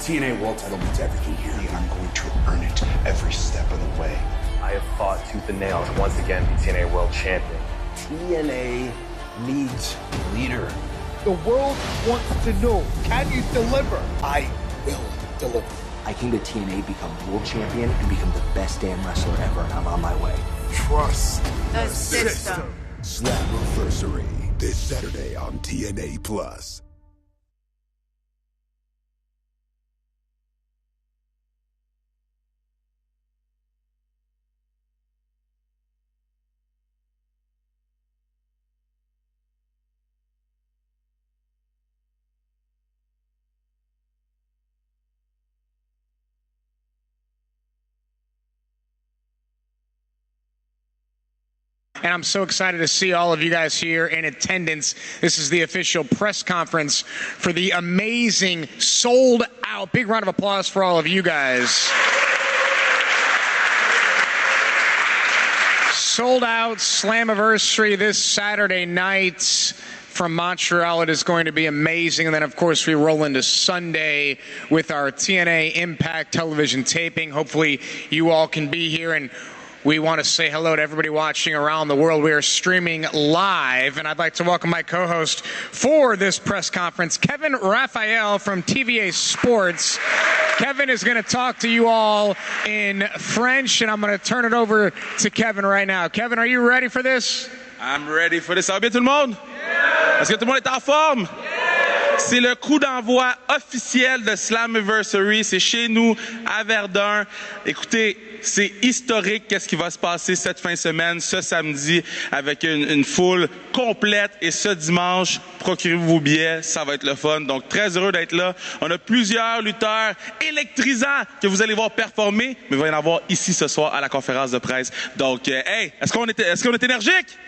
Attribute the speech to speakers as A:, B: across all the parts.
A: TNA World title means everything here, and I'm going to earn it every step of the way.
B: I have fought tooth and nail to once again be TNA World Champion.
A: TNA needs a leader.
C: The world wants to know, can you deliver?
A: I will deliver.
D: I came to TNA, become world champion, and become the best damn wrestler ever, and I'm on my way.
A: Trust
E: the system.
F: Slammiversary, this Saturday on TNA+.
G: And I'm so excited to see all of you guys here in attendance. This is the official press conference for the amazing, sold out. Big round of applause for all of you guys. Sold out Slammiversary this Saturday night from Montreal. It is going to be amazing. And then, of course, we roll into Sunday with our TNA Impact television taping. Hopefully, you all can be here, and we want to say hello to everybody watching around the world. We are streaming live, and I'd like to welcome my co-host for this press conference, Kevin Raphael from TVA Sports. Kevin is going to talk to you all in French, and I'm going to turn it over to Kevin right now. Kevin, are you ready for this?
H: I'm ready for this. Ça va bien tout le monde? Yeah. Est-ce que tout le monde est en forme? Yeah. C'est le coup d'envoi officiel de Slammiversary. C'est chez nous, à Verdun. Écoutez, c'est historique qu'est-ce qui va se passer cette fin de semaine, ce samedi, avec une foule complète. Et ce dimanche, procurez-vous vos billets, ça va être le fun. Donc, très heureux d'être là. On a plusieurs lutteurs électrisants que vous allez voir performer, mais il va y en avoir ici ce soir à la conférence de presse. Donc, hey, est-ce qu'on est énergique?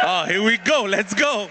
H: Oh, here we go. Let's go.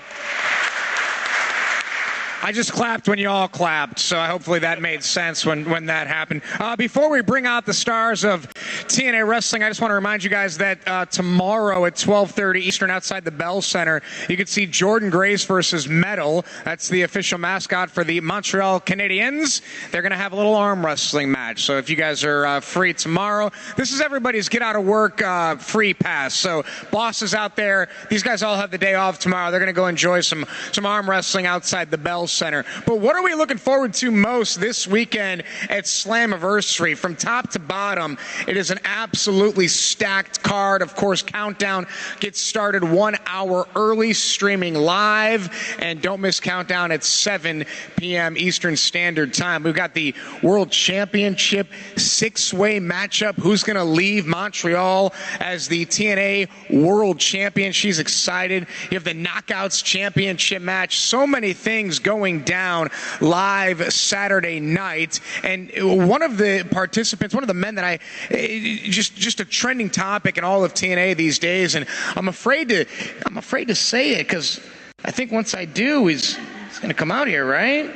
G: I just clapped when you all clapped, so hopefully that made sense when that happened. Before we bring out the stars of TNA Wrestling, I just want to remind you guys that tomorrow at 12:30 Eastern outside the Bell Center, you can see Jordan Grace versus Metal. That's the official mascot for the Montreal Canadiens. They're going to have a little arm wrestling match, so if you guys are free tomorrow, this is everybody's get-out-of-work free pass. So bosses out there, these guys all have the day off tomorrow. They're going to go enjoy some arm wrestling outside the Bell Center. But what are we looking forward to most this weekend at Slammiversary? From top to bottom, it is an absolutely stacked card. Of course, Countdown gets started 1 hour early, streaming live. And don't miss Countdown at 7 p.m. Eastern Standard Time. We've got the World Championship 6-way matchup. Who's going to leave Montreal as the TNA World Champion? She's excited. You have the Knockouts Championship match. So many things going down live Saturday night. And one of the participants, one of the men that just a trending topic in all of TNA these days, and I'm afraid to say it because I think once I do, he's going to come out here, right?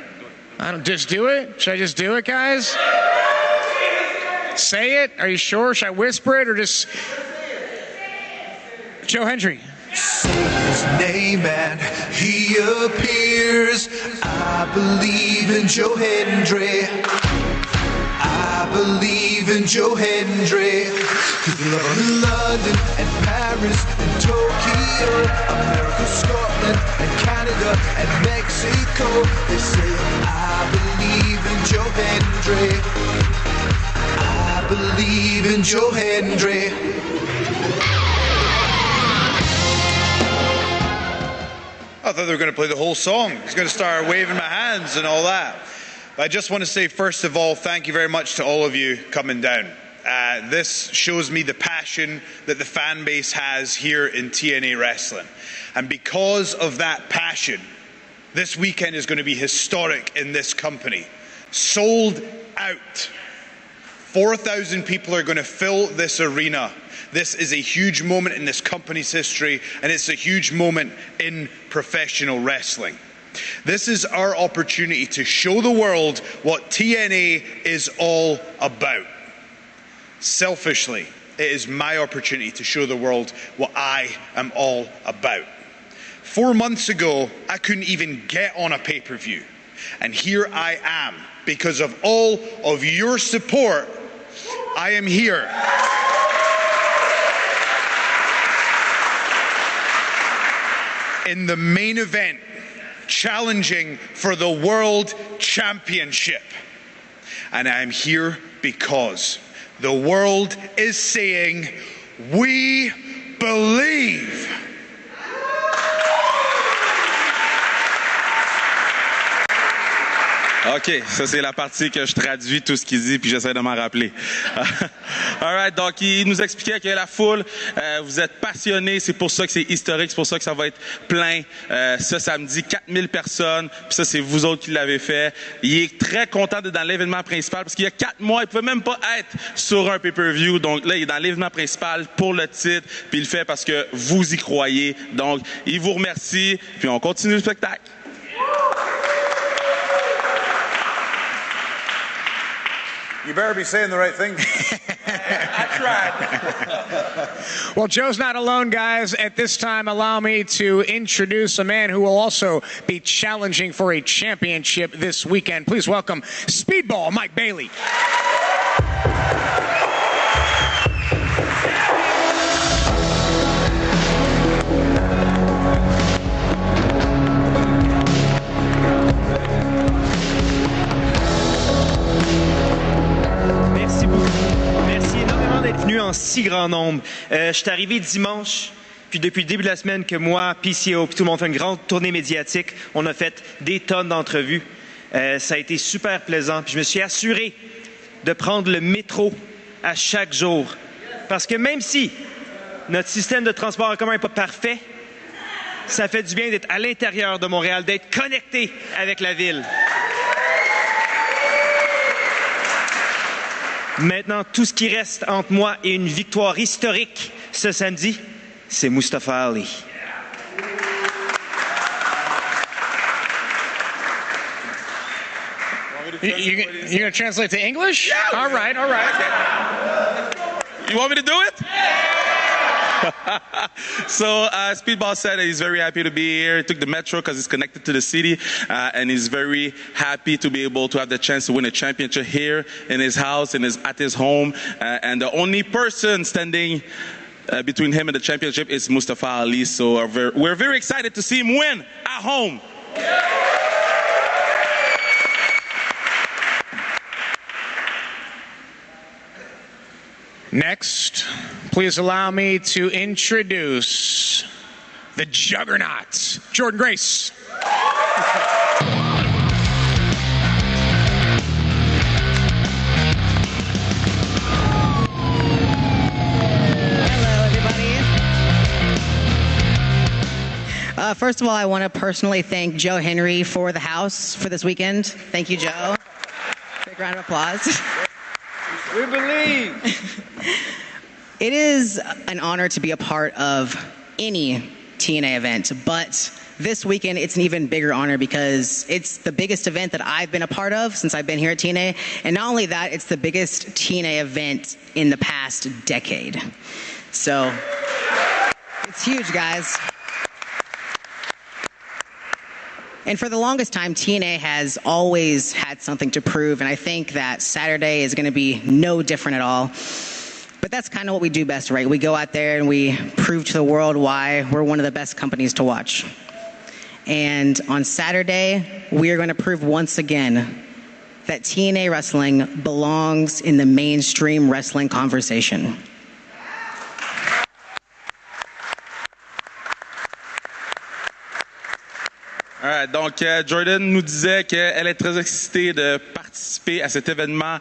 G: I don't just do it. Should I just do it, guys? Say it. Are you sure? Should I whisper it or just Joe Hendry?
I: Say his name and he appears. I believe in Joe Hendry. I believe in Joe Hendry. Cause they love him in London and Paris and Tokyo, America, Scotland and Canada and Mexico. They say I believe in Joe Hendry. I believe in Joe Hendry.
J: I thought they were going to play the whole song. I was going to start waving my hands and all that. But I just want to say, first of all, thank you very much to all of you coming down. This shows me the passion that the fan base has here in TNA Wrestling. And because of that passion, this weekend is going to be historic in this company. Sold out. 4,000 people are going to fill this arena. This is a huge moment in this company's history, and it's a huge moment in professional wrestling. This is our opportunity to show the world what TNA is all about. Selfishly, it is my opportunity to show the world what I am all about. 4 months ago, I couldn't even get on a pay-per-view. And here I am. Because of all of your support, I am here. In the main event, challenging for the World Championship. And I am here because the world is saying, we believe.
H: OK, ça c'est la partie que je traduis tout ce qu'il dit puis j'essaie de m'en rappeler. All right, donc il nous expliquait que la foule, vous êtes passionnés, c'est pour ça que c'est historique, c'est pour ça que ça va être plein. Ce samedi, 4000 personnes, puis ça c'est vous autres qui l'avez fait. Il est très content d'être dans l'événement principal parce qu'il y a 4 mois, il ne pouvait même pas être sur un pay-per-view. Donc là, il est dans l'événement principal pour le titre, puis il le fait parce que vous y croyez. Donc, il vous remercie, puis on continue le spectacle.
J: You better be saying the right thing.
H: I tried.
G: Well, Joe's not alone, guys. At this time, allow me to introduce a man who will also be challenging for a championship this weekend. Please welcome Speedball Mike Bailey.
E: Merci beaucoup. Merci énormément d'être venu en si grand nombre. Je suis arrivé dimanche, puis depuis le début de la semaine que moi, PCO, puis tout le monde fait une grande tournée médiatique. On a fait des tonnes d'entrevues. Ça a été super plaisant. Puis je me suis assuré de prendre le métro à chaque jour. Parce que même si notre système de transport en commun n'est pas parfait, ça fait du bien d'être à l'intérieur de Montréal, d'être connecté avec la ville. Maintenant, tout ce qui reste entre moi et une victoire historique ce samedi, c'est Mustafa Ali.
G: You're going to translate to English?
H: Yeah.
G: All right.
H: You want me to do it? So Speedball said that he's very happy to be here. He took the metro because it's connected to the city, and he's very happy to be able to have the chance to win a championship here in his house and at his home. And the only person standing between him and the championship is Mustafa Ali. So we're very excited to see him win at home.
G: Next, please allow me to introduce the juggernaut, Jordan Grace.
K: Hello, everybody. First of all, I want to personally thank Joe Henry for the house for this weekend. Thank you, Joe. Big round of applause.
C: We believe.
K: It is an honor to be a part of any TNA event, but this weekend it's an even bigger honor because it's the biggest event that I've been a part of since I've been here at TNA, and not only that, it's the biggest TNA event in the past decade. So it's huge, guys. And for the longest time, TNA has always had something to prove, and I think that Saturday is going to be no different at all. But that's kind of what we do best, right? We go out there and we prove to the world why we're one of the best companies to watch. And on Saturday, we are going to prove once again that TNA wrestling belongs in the mainstream wrestling conversation.
H: All right, donc Jordan nous disait qu'elle est très excitée de participer à cet événement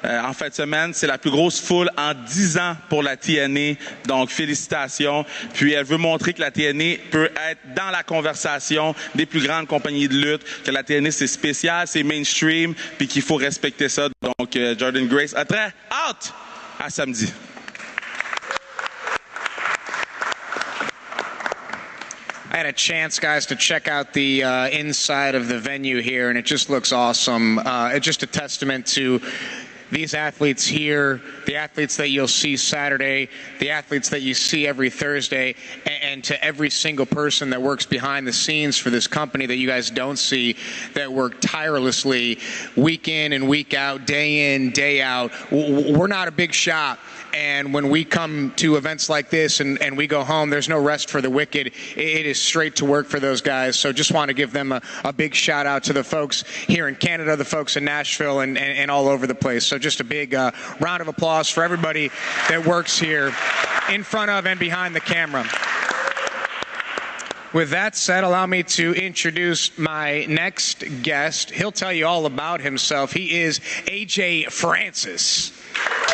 H: en fin de semaine. C'est la plus grosse foule en 10 ans pour la TNA, donc félicitations. Puis elle veut montrer que la TNA peut être dans la conversation des plus grandes compagnies de lutte, que la TNA c'est spécial, c'est mainstream, puis qu'il faut respecter ça. Donc Jordan Grace a très hâte à samedi.
G: I had a chance, guys, to check out the inside of the venue here, and it just looks awesome. It's just a testament to these athletes here, the athletes that you'll see Saturday, the athletes that you see every Thursday, and to every single person that works behind the scenes for this company that you guys don't see, that work tirelessly week in and week out, day in, day out. We're not a big shop. And when we come to events like this and we go home, there's no rest for the wicked. It is straight to work for those guys. So just want to give them a big shout out to the folks here in Canada, the folks in Nashville, and all over the place. So just a big round of applause for everybody that works here in front of and behind the camera. With that said, allow me to introduce my next guest. He'll tell you all about himself. He is AJ Francis.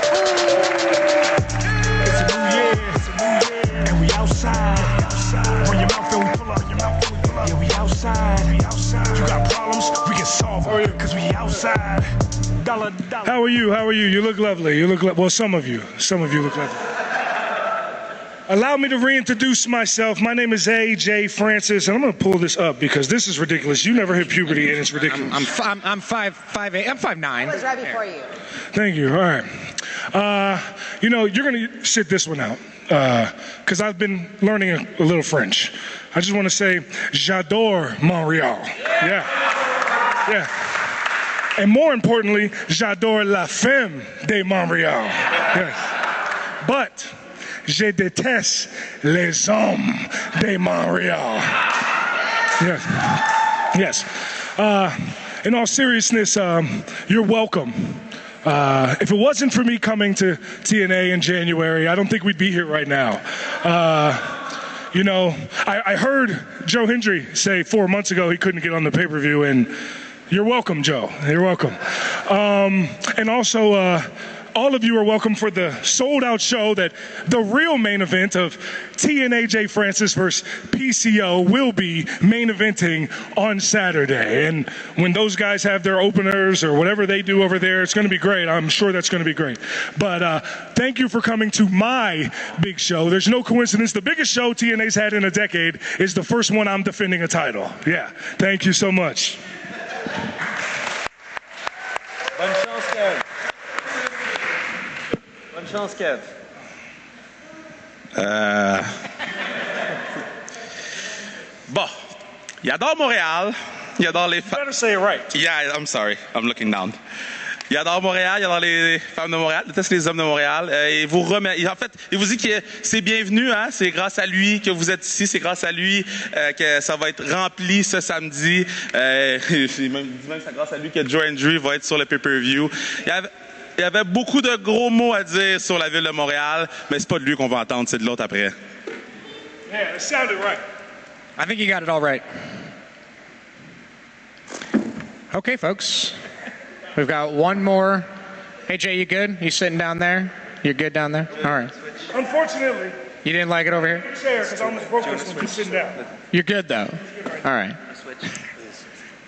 L: It's a new year, and we outside. When your mouth and we pull up, yeah, we outside. You got problems, we can solve them, cause we outside. Dollar.
M: How are you? How are you? You look lovely. Well, some of you look lovely. Allow me to reintroduce myself. My name is AJ Francis, and I'm going to pull this up because this is ridiculous. You never hit puberty, and it's ridiculous.
G: I'm 5'8". I'm 5'9".
K: I was right before you.
M: Thank you. All right. You're going to sit this one out because I've been learning a little French. I just want to say, j'adore Montreal. Yeah. And more importantly, j'adore la femme de Montreal. Yes. But je déteste les hommes de Montreal. Yes. In all seriousness, you're welcome. If it wasn't for me coming to TNA in January, I don't think we'd be here right now. I heard Joe Hendry say 4 months ago he couldn't get on the pay-per-view, and you're welcome, Joe. You're welcome. And also, all of you are welcome for the sold-out show that the real main event of TNA Francis versus PCO will be main eventing on Saturday. And when those guys have their openers or whatever they do over there, it's going to be great. I'm sure that's going to be great. But thank you for coming to my big show. There's no coincidence. The biggest show TNA's had in a decade is the first one I'm defending a title. Yeah. Thank you so much.
E: Bonne chance, Kev. Bonne chance, Kev.
H: Bon, il adore Montréal. Il adore les femmes.
M: You better say it right.
H: Yeah, I'm sorry. I'm looking down. Il adore Montréal, il adore les femmes de Montréal, il déteste les hommes de Montréal. Il vous remet, en fait, il vous dit que c'est bienvenu, hein? C'est grâce à lui que vous êtes ici, c'est grâce à lui que ça va être rempli ce samedi. Il dit même que c'est grâce à lui que Joe Hendry va être sur le pay-per-view. Il y avait beaucoup de gros mots à dire sur la ville de Montréal, mais c'est pas de lui qu'on va entendre, c'est de l'autre après.
M: Yeah, it sounded right.
G: I think you got it all right. Okay, folks. We've got one more. Hey, Jay, you good? You sitting down there? You're good down there? All right.
M: Unfortunately,
G: you didn't like it over here?
M: chair because I almost broke this one sitting down.
G: You're good, though. All right.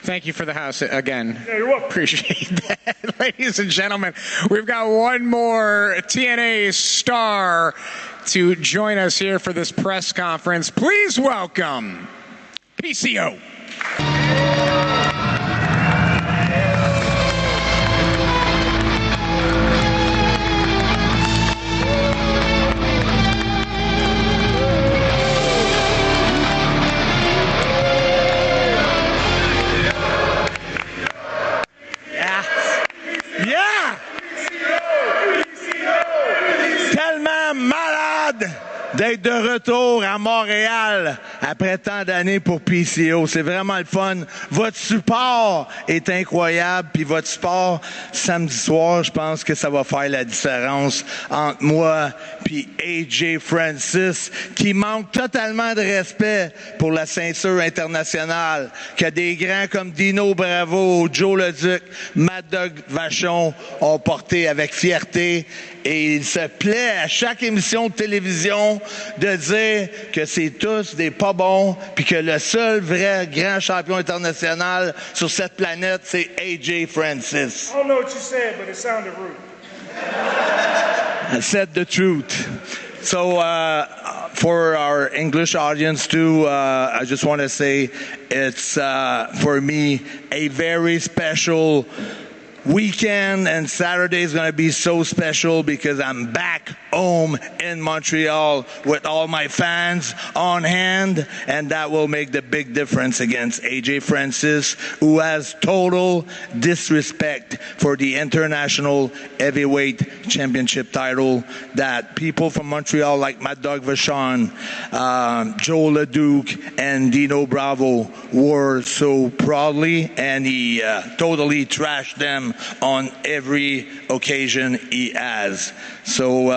G: Thank you for the house again.
M: Yeah, you're welcome.
G: Appreciate that. Ladies and gentlemen, we've got one more TNA star to join us here for this press conference. Please welcome PCO.
N: Tellement malade d'être de retour à Montréal après tant d'années pour PCO. C'est vraiment le fun. Votre support est incroyable, puis votre support samedi soir, je pense que ça va faire la différence entre moi puis AJ Francis, qui manque totalement de respect pour la ceinture internationale, que des grands comme Dino Bravo, Joe Leduc, Mad Dog Vachon ont porté avec fierté. Et il se plaît à chaque émission de télévision de dire que c'est tous des pas bons, puis que le seul vrai grand champion international sur cette planète, c'est AJ Francis.
M: I don't know what you said, but it sounded rude.
N: I said the truth. So for our English audience too, I just want to say it's for me a very special weekend, and Saturday is going to be so special because I'm back home in Montreal with all my fans on hand, and that will make the big difference against AJ Francis, who has total disrespect for the International Heavyweight Championship title that people from Montreal like Mad Dog Vachon, Joe LeDuc, and Dino Bravo wore so proudly, and he totally trashed them on every occasion he has. So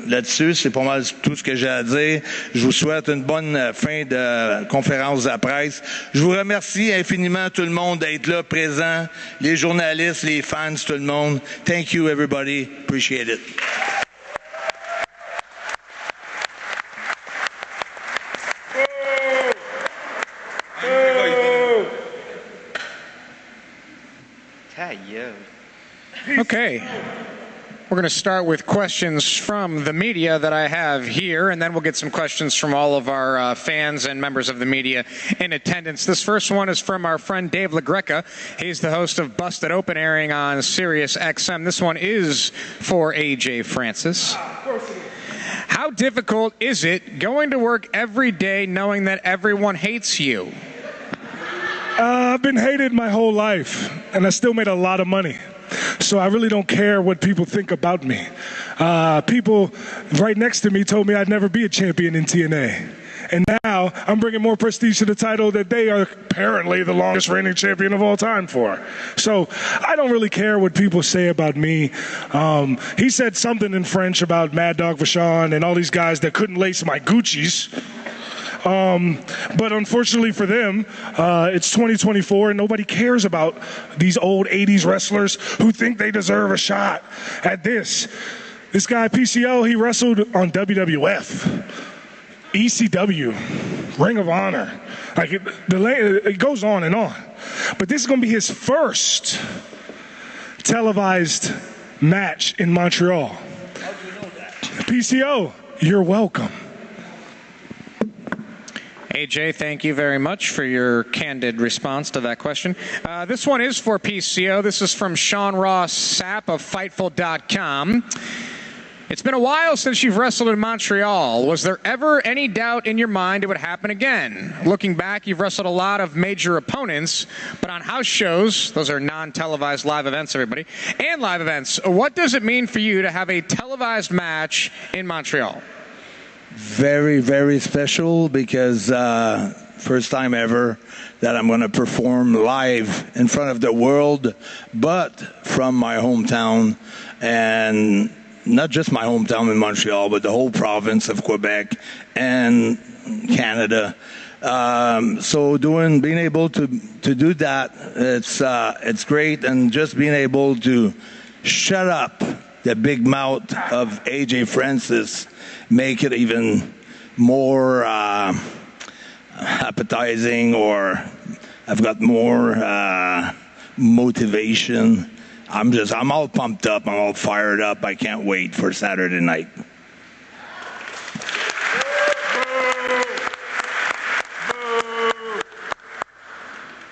N: là-dessus, c'est pas mal tout ce que j'ai à dire. Je vous souhaite une bonne fin de conférence de presse. Je vous remercie infiniment tout le monde d'être là présent, les journalistes, les fans, tout le monde. Thank you everybody. Appreciate it.
G: Okay. We're going to start with questions from the media that I have here, and then we'll get some questions from all of our fans and members of the media in attendance. This first one is from our friend Dave LaGreca. He's the host of Busted Open, airing on Sirius XM. This one is for AJ Francis. How difficult is it going to work every day knowing that everyone hates you?
M: I've been hated my whole life, and I still made a lot of money. So I really don't care what people think about me. People right next to me told me I'd never be a champion in TNA. And now I'm bringing more prestige to the title that they are apparently the longest reigning champion of all time for. So I don't really care what people say about me. He said something in French about Mad Dog Vachon and all these guys that couldn't lace my Gucci's. But unfortunately for them, it's 2024 and nobody cares about these old 80s wrestlers who think they deserve a shot at this. This guy, PCO, he wrestled on WWF, ECW, Ring of Honor. Like it goes on and on. But this is going to be his first televised match in Montreal. How do you know that? PCO, you're welcome.
G: AJ, thank you very much for your candid response to that question. This one is for PCO. This is from Sean Ross Sapp of Fightful.com. It's been a while since you've wrestled in Montreal. Was there ever any doubt in your mind it would happen again? Looking back, you've wrestled a lot of major opponents, but on house shows, those are non-televised live events, everybody, and live events, what does it mean for you to have a televised match in Montreal?
N: Very, very special because first time ever that I'm going to perform live in front of the world, but from my hometown, and not just my hometown in Montreal, but the whole province of Quebec and Canada. So being able to do that, it's great, and just being able to shut up the big mouth of AJ Francis make it even more appetizing, or I've got more motivation. I'm all pumped up. I'm all fired up. I can't wait for Saturday night.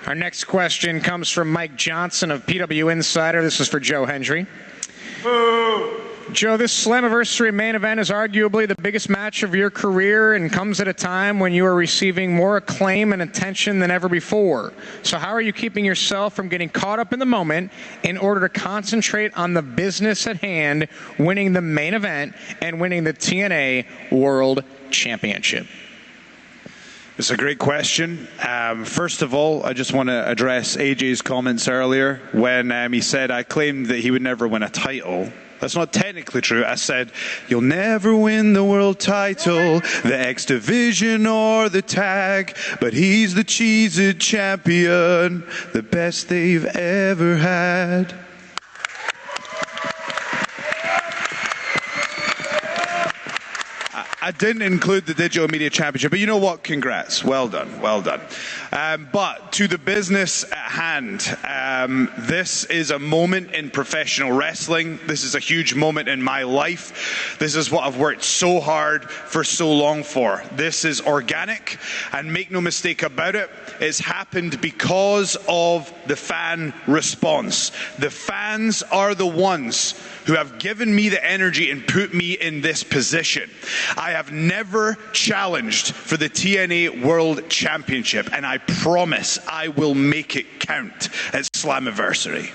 G: Our next question comes from Mike Johnson of PW Insider. This is for Joe Hendry. Joe, this Slammiversary main event is arguably the biggest match of your career and comes at a time when you are receiving more acclaim and attention than ever before. So how are you keeping yourself from getting caught up in the moment in order to concentrate on the business at hand, winning the main event and winning the TNA World Championship?
J: It's a great question. First of all, I just want to address AJ's comments earlier when he said I claimed that he would never win a title. That's not technically true. I said, you'll never win the world title, the X Division or the tag, but he's the Cheez-It champion, the best they've ever had. I didn't include the Digital Media Championship, but you know what? Congrats. Well done. Well done. But to the business at hand, this is a moment in professional wrestling. This is a huge moment in my life. This is what I've worked so hard for so long for. This is organic, and make no mistake about it, It's happened because of the fan response. The fans are the ones who have given me the energy and put me in this position. I have never challenged for the TNA World Championship, and I promise I will make it count at Slammiversary.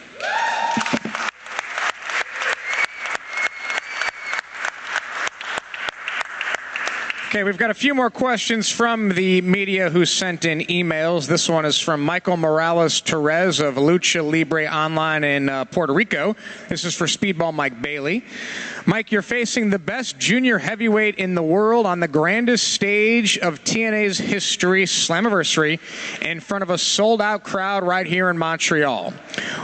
G: Okay, we've got a few more questions from the media who sent in emails. This one is from Michael Morales Torres of Lucha Libre Online in Puerto Rico. This is for Speedball Mike Bailey. Mike, you're facing the best junior heavyweight in the world on the grandest stage of TNA's history, Slammiversary, in front of a sold-out crowd right here in Montreal.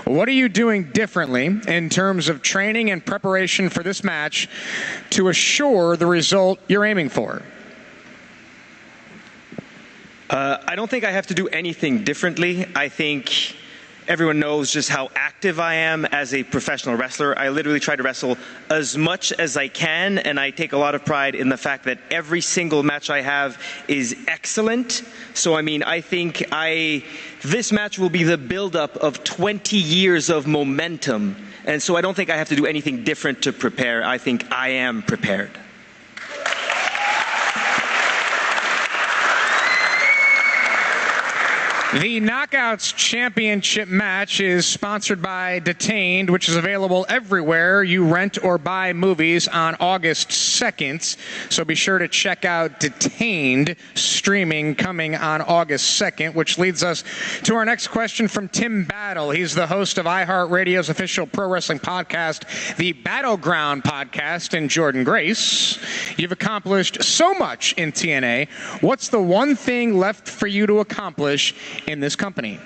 G: What are you doing differently in terms of training and preparation for this match to assure the result you're aiming for?
E: I don't think I have to do anything differently. I think everyone knows just how active I am as a professional wrestler. I literally try to wrestle as much as I can, and I take a lot of pride in the fact that every single match I have is excellent. So, I mean, I think this match will be the buildup of 20 years of momentum. And so I don't think I have to do anything different to prepare. I think I am prepared.
G: The Knockouts Championship match is sponsored by Detained, which is available everywhere you rent or buy movies on August 2nd. So be sure to check out Detained streaming coming on August 2nd, which leads us to our next question from Tim Battle. He's the host of iHeartRadio's official pro wrestling podcast, the Battleground Podcast, and Jordan Grace. You've accomplished so much in TNA. What's the one thing left for you to accomplish in this company?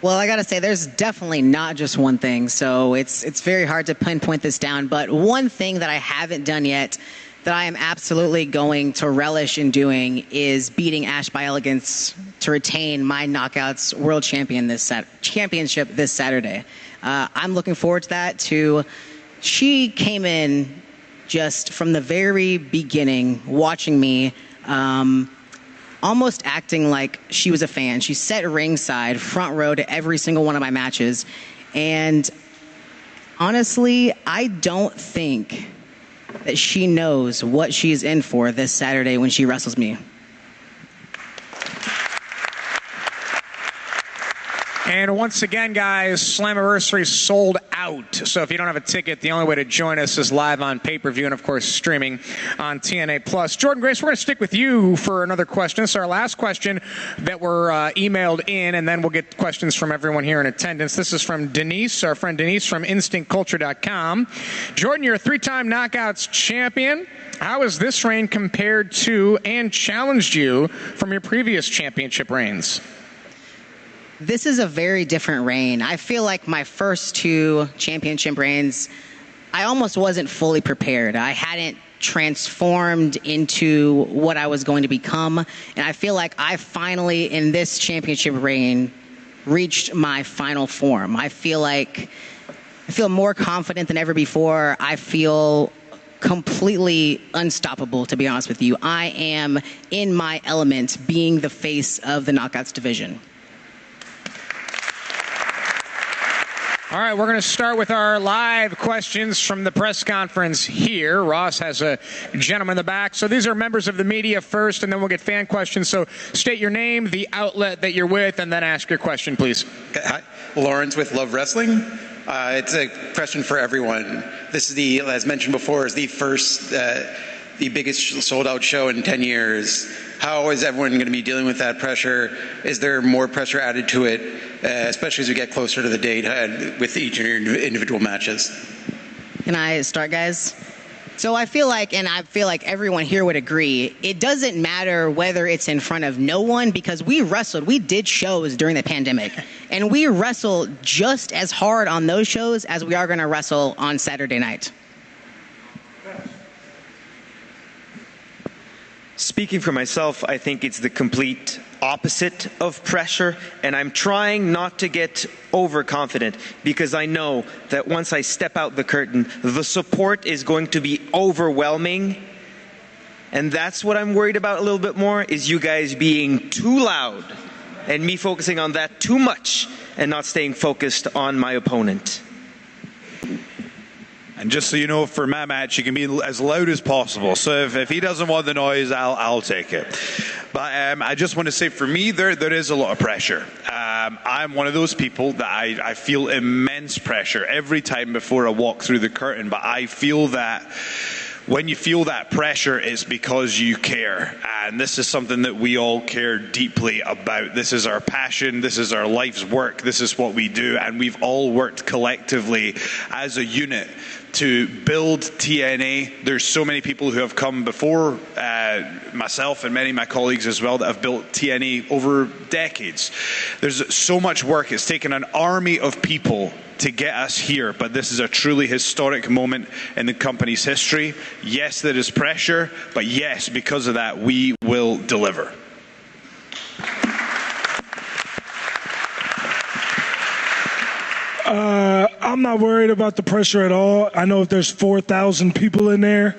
K: Well, I gotta say, there's definitely not just one thing, so it's very hard to pinpoint this down. But one thing that I haven't done yet that I am absolutely going to relish in doing is beating Ash by Elegance to retain my Knockouts World Championship this Saturday. I'm looking forward to that. She came in just from the very beginning, watching me. Almost acting like she was a fan. She sat ringside, front row to every single one of my matches. And honestly, I don't think that she knows what she's in for this Saturday when she wrestles me.
G: And once again, guys, Slammiversary sold out. So if you don't have a ticket, the only way to join us is live on pay-per-view and, of course, streaming on TNA+. Jordan Grace, we're going to stick with you for another question. This is our last question that were emailed in, and then we'll get questions from everyone here in attendance. This is from Denise, our friend Denise from InstinctCulture.com. Jordan, you're a three-time Knockouts champion. How has this reign compared to and challenged you from your previous championship reigns?
K: This is a very different reign. I feel like my first two championship reigns, I almost wasn't fully prepared. I hadn't transformed into what I was going to become. And I feel like I finally, in this championship reign, reached my final form. I feel more confident than ever before. I feel completely unstoppable, to be honest with you. I am in my element, being the face of the Knockouts division.
G: All right, we're going to start with our live questions from the press conference here. Ross has a gentleman in the back. So these are members of the media first, and then we'll get fan questions. So state your name, the outlet that you're with, and then ask your question, please.
O: Hi, Lawrence with Love Wrestling. It's a question for everyone. This is as mentioned before, is the first, the biggest sold-out show in 10 years. How is everyone going to be dealing with that pressure? Is there more pressure added to it, especially as we get closer to the date with each of your individual matches?
K: Can I start, guys? So I feel like everyone here would agree, it doesn't matter whether it's in front of no one, because we did shows during the pandemic, and we wrestle just as hard on those shows as we are going to wrestle on Saturday night.
E: Speaking for myself, I think it's the complete opposite of pressure, and I'm trying not to get overconfident, because I know that once I step out the curtain, the support is going to be overwhelming, And that's what I'm worried about a little bit more, is you guys being too loud and me focusing on that too much and not staying focused on my opponent.
J: And just so you know, for my match, you can be as loud as possible. So if he doesn't want the noise, I'll take it. But I just want to say, for me, there is a lot of pressure. I'm one of those people that I feel immense pressure every time before I walk through the curtain. But I feel that when you feel that pressure, it's because you care. And this is something that we all care deeply about. This is our passion. This is our life's work. This is what we do. And we've all worked collectively as a unit to build TNA. There's so many people who have come before myself and many of my colleagues as well that have built TNA over decades. There's so much work. It's taken an army of people to get us here, but this is a truly historic moment in the company's history. Yes, there is pressure, but yes, because of that, we will deliver.
M: I'm not worried about the pressure at all. I know if there's 4,000 people in there,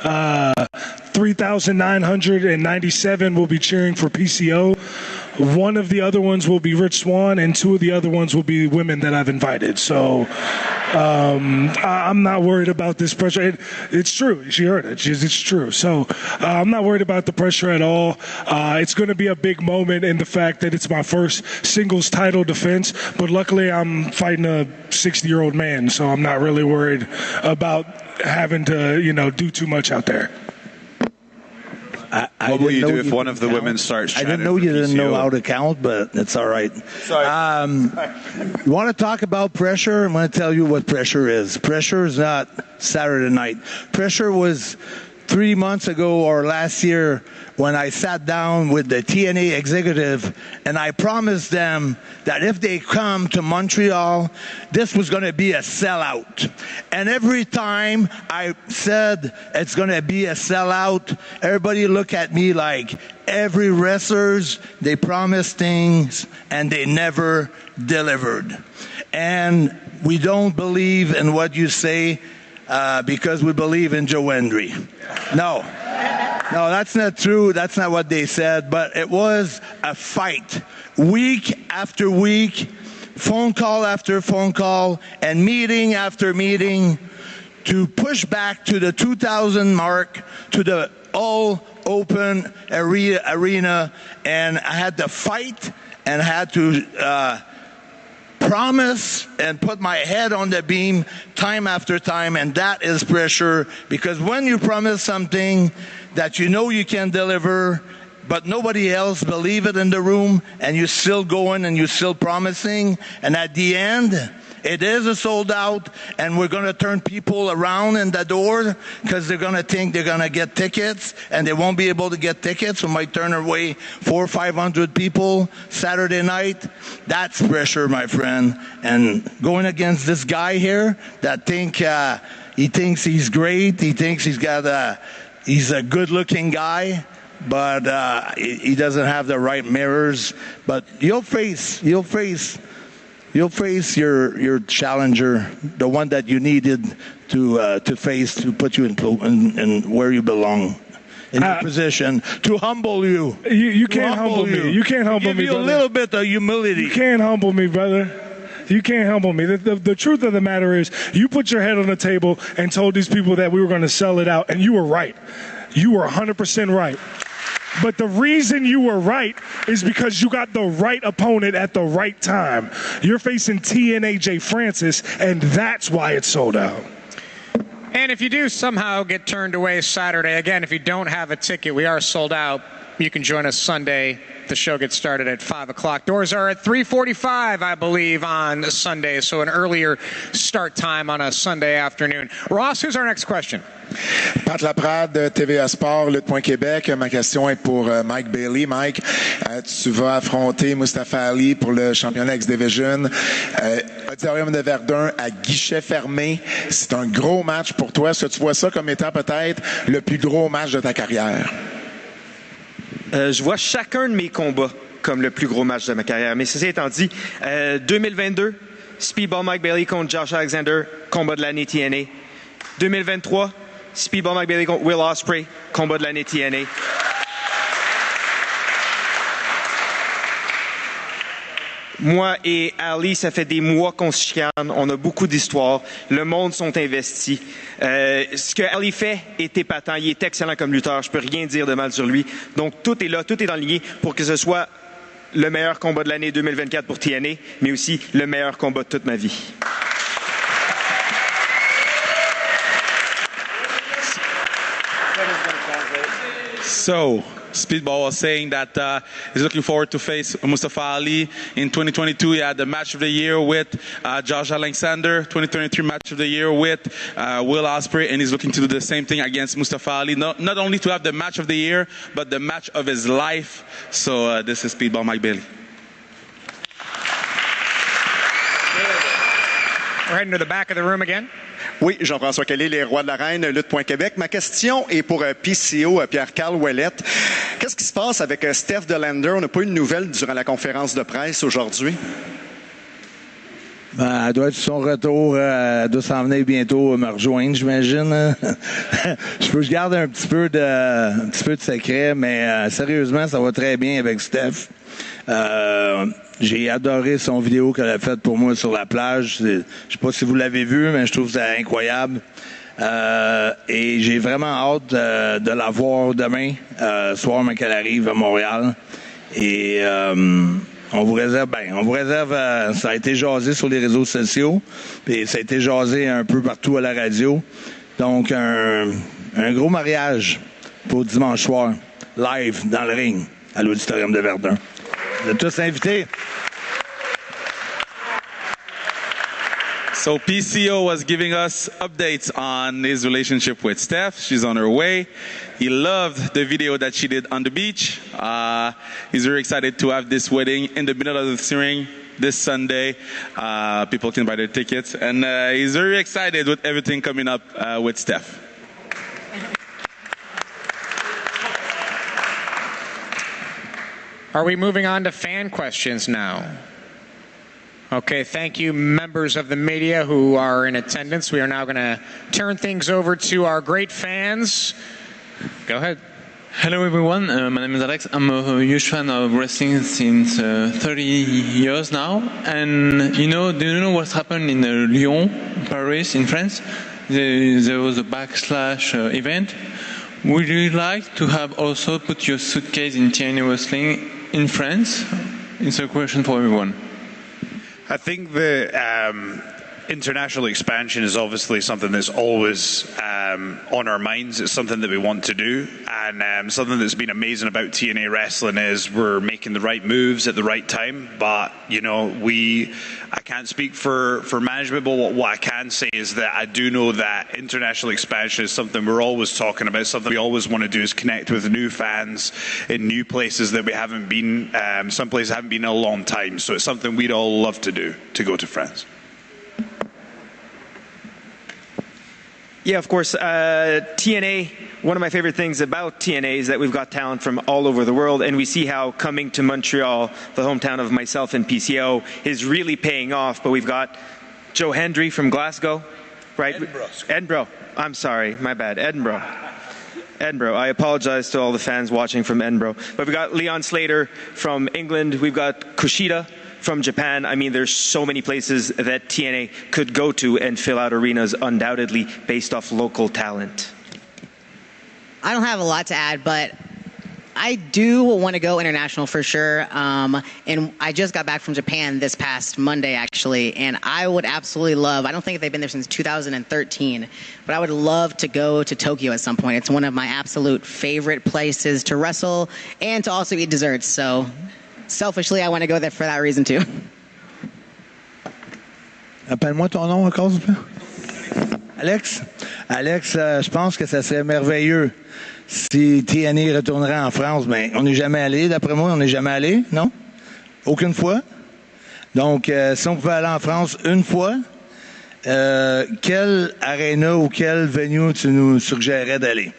M: 3,997 will be cheering for PCO. One of the other ones will be Rich Swann, and two of the other ones will be women that I've invited. So I'm not worried about this pressure. It's true. She heard it. It's true. So I'm not worried about the pressure at all. It's going to be a big moment in the fact that it's my first singles title defense, but luckily I'm fighting a 60-year-old man, so I'm not really worried about having to, do too much out there.
J: What will you do if one of the women starts
N: I
J: chanting
N: didn't know you
J: for
N: didn't know
J: PCO?
N: how to count, but it's all right.
J: Sorry.
N: You want to talk about pressure? I'm going to tell you what pressure is. Pressure is not Saturday night. Pressure was 3 months ago or last year when I sat down with the TNA executive and I promised them that if they come to Montreal, this was going to be a sellout. And every time I said it's going to be a sellout, everybody looked at me like every wrestlers, they promised things and they never delivered. And we don't believe in what you say because we believe in Joe Hendry. No, that's not true. That's not what they said. But it was a fight, week after week, phone call after phone call, and meeting after meeting to push back to the 2,000 mark, to the all-open arena. And I had to fight and had to promise and put my head on the beam time after time, and that is pressure, because when you promise something that you know you can deliver, but nobody else believe it in the room, and you're still going and you're still promising, and at the end, it is a sold out, and we're going to turn people around in the door because they're going to think they're going to get tickets, and they won't be able to get tickets. We might turn away 400 or 500 people Saturday night. That's pressure, my friend. And going against this guy here that he thinks he's great, he thinks he's a good-looking guy, but he doesn't have the right mirrors. But you'll face your challenger, the one that you needed to face to put you in where you belong, in your position, to humble you.
M: You can't humble me. You can't humble me,
N: Give you
M: brother.
N: a little bit of humility.
M: You can't humble me, brother. You can't humble me. The truth of the matter is, you put your head on the table and told these people that we were going to sell it out, and you were right. You were 100% right. But the reason you were right is because you got the right opponent at the right time. You're facing TNA J. Francis, and that's why it's sold out.
G: And if you do somehow get turned away Saturday, again, if you don't have a ticket, we are sold out. You can join us Sunday. The show gets started at 5 o'clock. Doors are at 3:45, I believe, on Sunday, so an earlier start time on a Sunday afternoon. Ross, who's our next question?
P: Pat Laprade de TVA Sport, Lutte.Québec. Ma question est pour Mike Bailey. Mike, tu vas affronter Mustafa Ali pour le championnat X-Division. Auditorium de Verdun à guichet fermé. C'est un gros match pour toi. Est-ce que tu vois ça comme étant peut-être le plus gros match de ta carrière?
E: Je vois chacun de mes combats comme le plus gros match de ma carrière. Mais ceci étant dit, 2022, Speedball Mike Bailey contre Josh Alexander, combat de l'année TNA. 2023, Speedball Mike Bailey contre Will Ospreay, combat de l'année TNA. Moi et Ali, ça fait des mois qu'on se chicane. On a beaucoup d'histoires. Le monde sont investis. Ce que Ali fait est épatant. Il est excellent comme lutteur. Je peux rien dire de mal sur lui. Donc, tout est là, tout est enligné pour que ce soit le meilleur combat de l'année 2024 pour TNA, mais aussi le meilleur combat de toute ma vie.
H: So, Speedball was saying that he's looking forward to face Mustafa Ali. In 2022, he had the match of the year with Josh Alexander. 2023 match of the year with Will Ospreay, and he's looking to do the same thing against Mustafa Ali. Not only to have the match of the year, but the match of his life. So this is Speedball Mike Bailey.
G: We're heading to the back of the room again.
Q: Oui, Jean-François Kelly, les Rois de l'arène, Lutte.Québec. Ma question est pour PCO, Pierre-Carl Ouellette. Qu'est-ce qui se passe avec Steph Delander? On n'a pas eu de nouvelles durant la conférence de presse aujourd'hui.
N: Ben, elle doit être sur son retour. Elle doit s'en venir bientôt me rejoindre, j'imagine. Je garde un petit peu de secret, mais sérieusement, ça va très bien avec Steph. J'ai adoré son vidéo qu'elle a faite pour moi sur la plage. Je ne sais pas si vous l'avez vu, mais je trouve ça incroyable. Et j'ai vraiment hâte de la voir demain soir, mais qu'elle arrive à Montréal. Et on vous réserve, ça a été jasé sur les réseaux sociaux, et ça a été jasé un peu partout à la radio. Donc, un gros mariage pour dimanche soir, live dans le ring, à l'Auditorium de Verdun. Vous êtes tous invités.
H: So PCO was giving us updates on his relationship with Steph. She's on her way. He loved the video that she did on the beach. He's very excited to have this wedding in the middle of the ring this Sunday. People can buy their tickets. And he's very excited with everything coming up with Steph.
G: Are we moving on to fan questions now? Okay, thank you, members of the media who are in attendance. We are now going to turn things over to our great fans. Go ahead.
R: Hello, everyone. My name is Alex. I'm a huge fan of wrestling since 30 years now. And, do you know what's happened in Lyon, Paris, in France? There was a backslash event. Would you like to have also put your suitcase in TNA Wrestling in France? It's a question for everyone.
J: I think the international expansion is obviously something that's always on our minds. It's something that we want to do, and something that's been amazing about TNA Wrestling is we're making the right moves at the right time. But I can't speak for management, but what I can say is that I do know that international expansion is something we're always talking about. Something we always want to do is connect with new fans in new places that we haven't been. Some places haven't been in a long time, so it's something we'd all love to do, to go to France.
E: Yeah, of course. TNA, one of my favorite things about TNA is that we've got talent from all over the world, and we see how coming to Montreal, the hometown of myself and PCO, is really paying off. But we've got Joe Hendry from Glasgow, right? Edinburgh. I'm sorry, my bad. Edinburgh. I apologize to all the fans watching from Edinburgh. But we've got Leon Slater from England. We've got Kushida from Japan. I mean, there's so many places that TNA could go to and fill out arenas undoubtedly based off local talent.
K: I don't have a lot to add, but I do want to go international for sure. And I just got back from Japan this past Monday, actually, and I would absolutely love, I don't think they've been there since 2013, but I would love to go to Tokyo at some point. It's one of my absolute favorite places to wrestle and to also eat desserts. So selfishly, I want to go there for that reason too.
N: Appelle-moi ton nom encore, s'il te plaît. Alex? Alex, je pense que ça serait merveilleux si TNA retournerait en France. Mais on n'est jamais allé, d'après moi, on n'est jamais allé, non? Aucune fois? Donc, si on pouvait aller en France une fois, quel aréna ou quel venue tu nous suggérerais d'aller?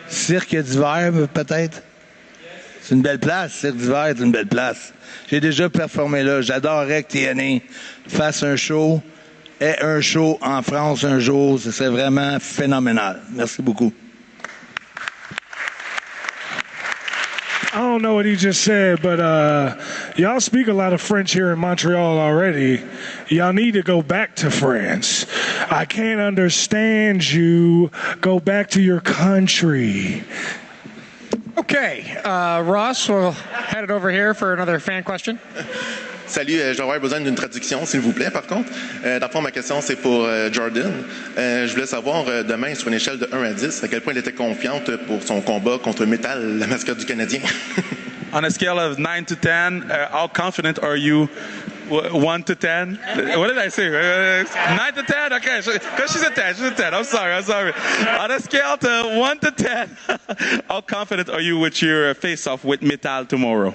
N: Cirque d'hiver, peut-être? C'est une belle place. Cirque d'hiver est une belle place. J'ai déjà performé là. J'adorerais que TNA fasse un show, ait un show en France un jour. Ce serait vraiment phénoménal. Merci beaucoup.
M: I don't know what he just said, but y'all speak a lot of French here in Montreal already. Y'all need to go back to France. I can't understand you. Go back to your country.
G: Okay, Ross, we'll head it over here for another fan question.
S: Salut, je vais avoir besoin d'une traduction, s'il vous plaît, par contre. Dans le fond, ma question, c'est pour Jordan. Je voulais savoir, demain, sur une échelle de 1 à 10, à quel point elle était confiante pour son combat contre Metal, la mascotte du Canadien.
H: On a scale of 9 to 10, how confident are you? 1 to 10? What did I say? 9 to 10? Okay, because she's a 10. She's a 10. I'm sorry. On a scale to 1 to 10, how confident are you with your face-off with Metal tomorrow?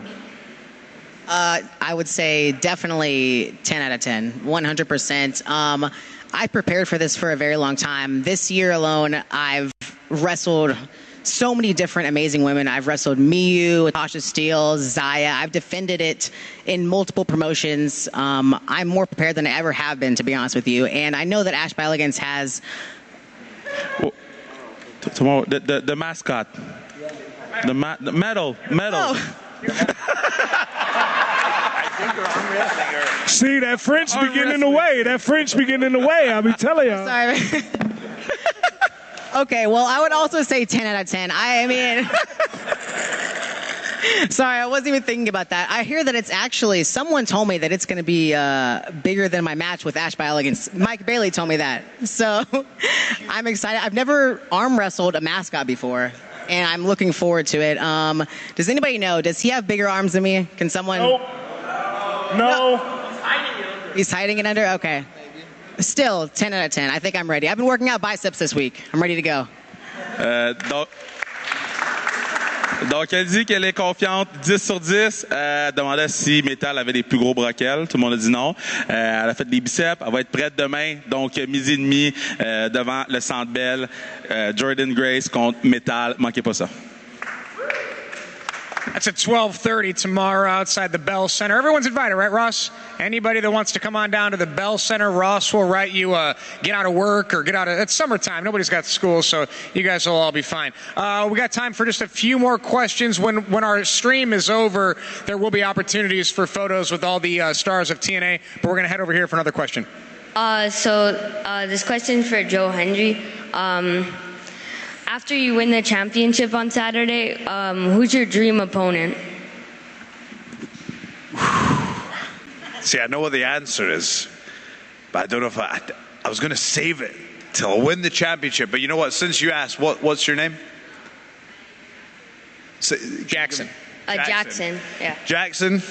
K: I would say definitely 10 out of 10, 100%. I prepared for this for a very long time. This year alone, I've wrestled so many different amazing women. I've wrestled Miyu, Tasha Steele, Zaya. I've defended it in multiple promotions. I'm more prepared than I ever have been, to be honest with you. And I know that Ash by Elegance has...
H: Well, tomorrow, the mascot. The medal.
K: Oh.
M: See, that French be getting in the way. I'll be telling y'all.
K: Sorry. Okay, well, I would also say 10 out of 10. I mean... Sorry, I wasn't even thinking about that. I hear that it's actually... Someone told me that it's going to be bigger than my match with Ash by Elegance. Mike Bailey told me that. So, I'm excited. I've never arm wrestled a mascot before. And I'm looking forward to it. Does anybody know? Does he have bigger arms than me? Can someone?
M: Nope. No.
K: He's hiding it under? Okay. Still, 10 out of 10. I think I'm ready. I've been working out biceps this week. I'm ready to go.
H: Donc, elle dit qu'elle est confiante 10 sur 10. Elle demandait si Metal avait des plus gros broquels. Tout le monde a dit non. Elle a fait des biceps. Elle va être prête demain. Donc, midi et demi devant le Centre Bell. Jordan Grace contre Metal. Manquez pas ça.
G: That's at 12:30 tomorrow outside the Bell Center. Everyone's invited, right, Ross? Anybody that wants to come on down to the Bell Center, Ross will write you get out of work or get out of... It's summertime. Nobody's got school, so you guys will all be fine. We got time for just a few more questions. When our stream is over, there will be opportunities for photos with all the stars of TNA, but we're going to head over here for another question.
T: This question for Joe Hendry. After you win the championship on Saturday, who's your dream opponent?
J: See, I know what the answer is, but I don't know if I was going to save it till I win the championship. But you know what? Since you asked, what's your name?
G: Jackson.
T: Jackson. Yeah.
J: Jackson.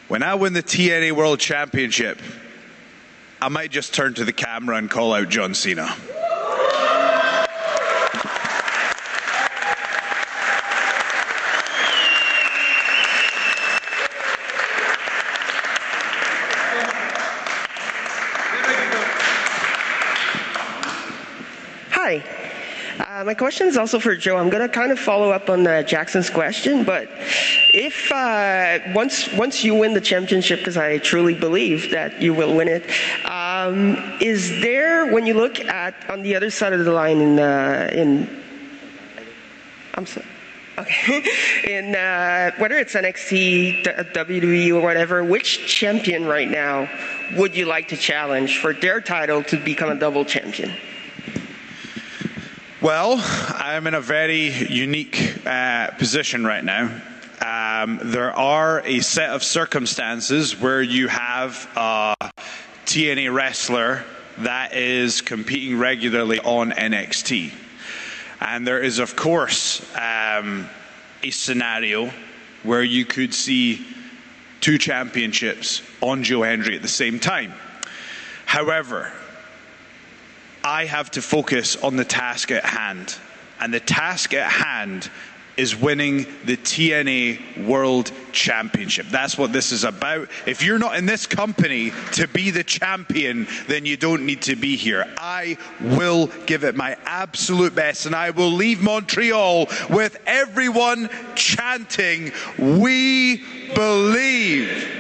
J: When I win the TNA World Championship, I might just turn to the camera and call out John Cena.
U: Hi. My question is also for Joe. I'm going to kind of follow up on Jackson's question, but if once you win the championship, because I truly believe that you will win it, is there, when you look at on the other side of the line in whether it's NXT, WWE, or whatever, which champion right now would you like to challenge for their title to become a double champion?
J: Well, I'm in a very unique position right now. There are a set of circumstances where you have a TNA wrestler that is competing regularly on NXT. And there is, of course, a scenario where you could see two championships on Joe Hendry at the same time. However, I have to focus on the task at hand. And the task at hand is winning the TNA World Championship. That's what this is about. If you're not in this company to be the champion, then you don't need to be here. I will give it my absolute best, and I will leave Montreal with everyone chanting, "We believe."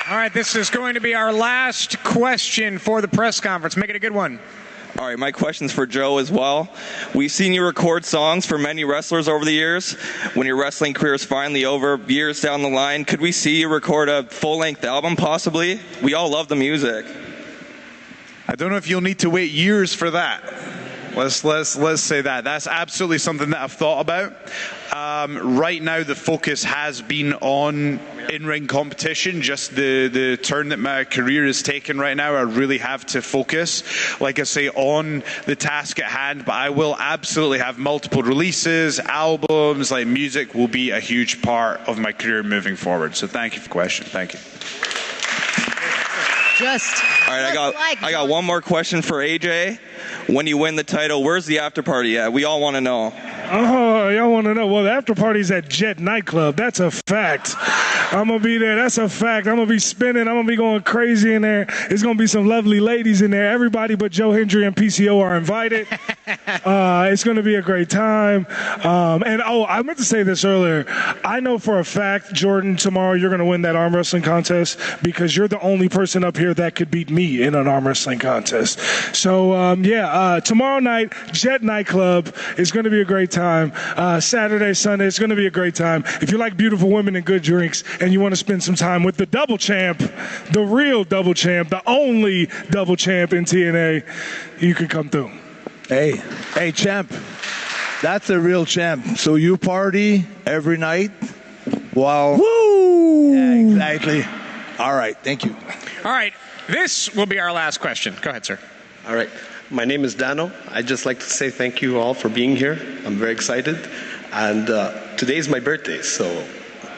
G: All right, this is going to be our last question for the press conference. Make it a good one.
B: All right, my question's for Joe as well. We've seen you record songs for many wrestlers over the years. When your wrestling career is finally over, years down the line, could we see you record a full-length album possibly? We all love the music.
J: I don't know if you'll need to wait years for that. Let's say that. That's absolutely something that I've thought about. Right now, the focus has been on in-ring competition. Just the turn that my career is taking right now, I really have to focus, like I say, on the task at hand. But I will absolutely have multiple releases, albums. Like, music will be a huge part of my career moving forward. So thank you for the question. Thank you.
B: All right, I got one more question for AJ. When you win the title, where's the after party at? We all want to know.
M: Oh, y'all want to know? Well, the after party's at Jet Nightclub. That's a fact. I'm going to be there. That's a fact. I'm going to be spinning. I'm going to be going crazy in there. There's going to be some lovely ladies in there. Everybody but Joe Hendry and PCO are invited. It's going to be a great time. I meant to say this earlier. I know for a fact, Jordan, tomorrow you're going to win that arm wrestling contest because you're the only person up here that could beat me in an arm wrestling contest. So, tomorrow night, Jet Nightclub is going to be a great time. Saturday, Sunday, it's going to be a great time. If you like beautiful women and good drinks and you want to spend some time with the double champ, the real double champ, the only double champ in TNA, you can come through.
N: Hey, champ, that's a real champ. So you party every night? Wow.
M: Woo!
N: Yeah, exactly. All right, thank you.
G: All right, this will be our last question. Go ahead, sir.
V: All right. My name is Dano. I'd just like to say thank you all for being here. I'm very excited. And today's my birthday, so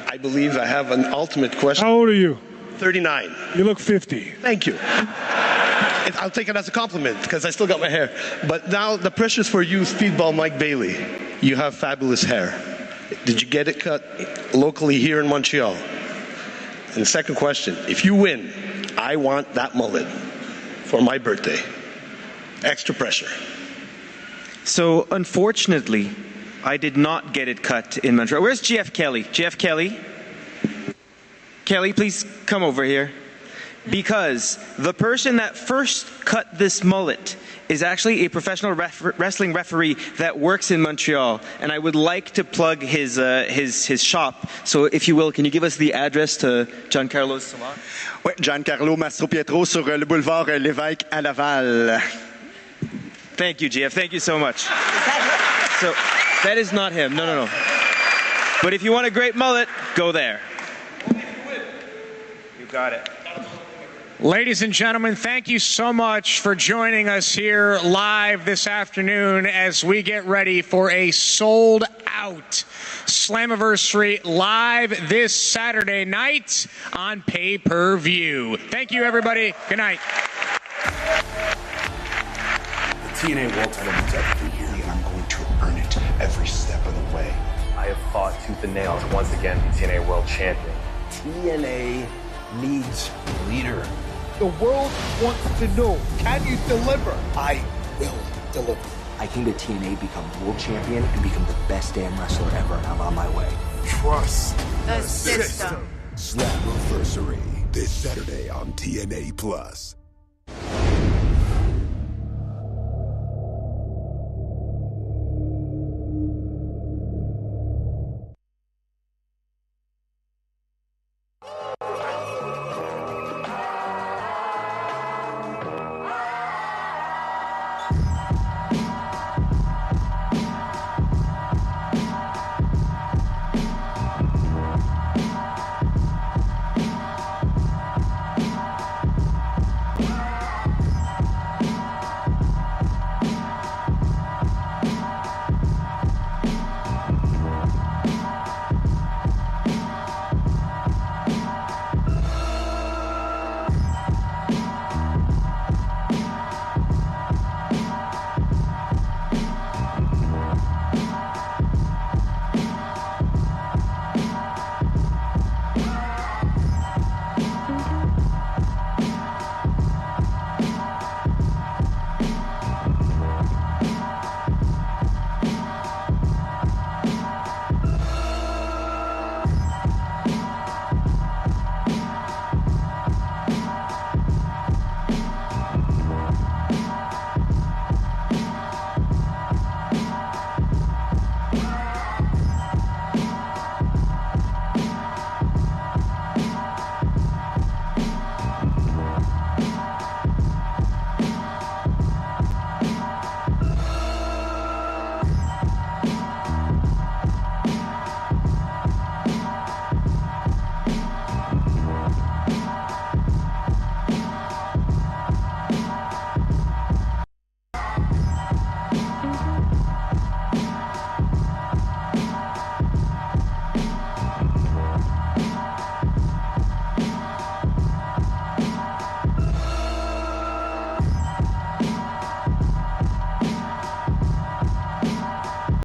V: I believe I have an ultimate question.
M: How old are you?
V: 39.
M: You look 50.
V: Thank you. I'll take it as a compliment because I still got my hair. But now the pressure's for you, Speedball Mike Bailey. You have fabulous hair. Did you get it cut locally here in Montreal? And the second question, if you win, I want that mullet for my birthday. Extra pressure.
E: So, unfortunately, I did not get it cut in Montreal. Where's Jeff Kelly? Jeff Kelly? Kelly, please come over here. Because the person that first cut this mullet is actually a professional wrestling referee that works in Montreal, and I would like to plug his shop. So, if you will, can you give us the address to Giancarlo's salon?
Q: Oui, Giancarlo Mastropietro sur le boulevard Lévesque à Laval.
E: Thank you, GF. Thank you so much. So, that is not him. No. But if you want a great mullet, go there. You got it.
G: Ladies and gentlemen, thank you so much for joining us here live this afternoon as we get ready for a sold-out Slammiversary live this Saturday night on pay-per-view. Thank you, everybody. Good night.
A: The TNA World title means everything here, and I'm going to earn it every step of the way.
D: I have fought tooth and nail to once again be TNA World Champion.
C: TNA needs a leader. The world wants to know, can you deliver? I will deliver.
D: I came to TNA, become world champion, and become the best damn wrestler ever, and I'm on my way.
F: Trust
I: The system.
F: Slammiversary this Saturday on TNA Plus.